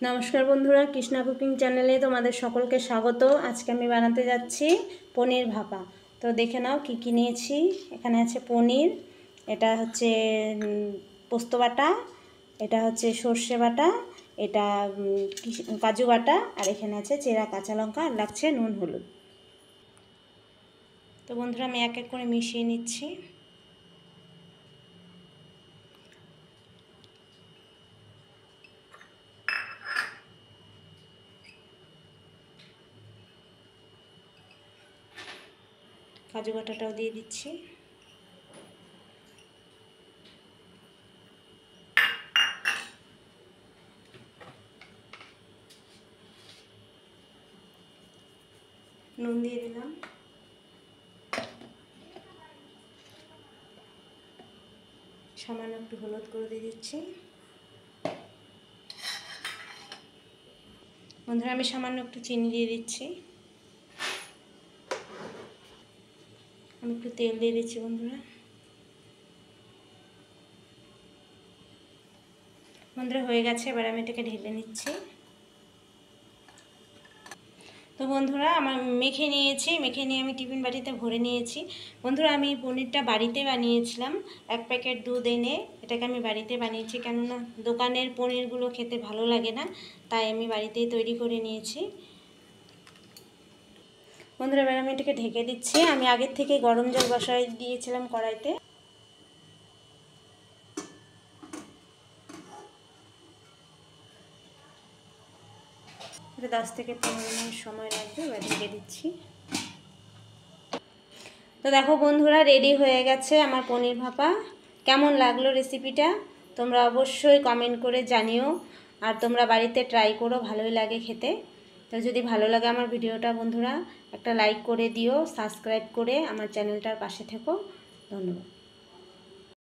নমস্কার বন্ধুরা, কৃষ্ণা কুকিং চ্যানেলে তোমাদের সকলকে স্বাগত। আজকে আমি বানাতে যাচ্ছি পনির ভাপা। তো দেখে নাও কি কি নিয়েছি। এখানে আছে পনির, এটা হচ্ছে পোস্ত বাটা, এটা হচ্ছে সর্ষে বাটা, এটা কাজু বাটা, আর এখানে আছে চেরা কাঁচা লঙ্কা, আর লাগছে নুন হলুদ। তো বন্ধুরা আমি এক এক করে মিশিয়ে নিচ্ছি। কাজু বাটাটাও দিয়ে দিচ্ছি। নুন দিয়ে দিলাম। সামান্য একটু হলুদ করে দিয়ে দিচ্ছি। বন্ধুরা আমি সামান্য একটু চিনি দিয়ে দিচ্ছি। আমি একটু তেল দিয়ে দিচ্ছি বন্ধুরা। বন্ধুরা হয়ে গেছে, এবার আমি এটাকে ঢেলে নিচ্ছি। তো বন্ধুরা আমার মেখে নিয়েছি, মেখে নিয়ে আমি টিফিন বাটিতে ভরে নিয়েছি। বন্ধুরা আমি পনিরটা বাড়িতে বানিয়েছিলাম, 1 প্যাকেট দুধ এনে এটাকে আমি বাড়িতে বানিয়েছি, কেননা দোকানের পনিরগুলো খেতে ভালো লাগে না, তাই আমি বাড়িতেই তৈরি করে নিয়েছি। বন্ধুরা এবার আমি এটাকে ঢেকে দিচ্ছি। আমি আগের থেকে গরম জল বসাই দিয়েছিলাম কড়াইতে। এটা 10 থেকে 15 মিনিট সময় লাগবে। এবার ঢেকে দিচ্ছি। তো দেখো বন্ধুরা রেডি হয়ে গেছে আমার পনির ভাপা। কেমন লাগলো রেসিপিটা তোমরা অবশ্যই কমেন্ট করে জানিও, আর তোমরা বাড়িতে ট্রাই করো, ভালোই লাগে খেতে। তো যদি ভালো লাগে আমার ভিডিওটা বন্ধুরা একটা লাইক করে দিও, সাবস্ক্রাইব করে আমার চ্যানেলটার পাশে থেকো। ধন্যবাদ।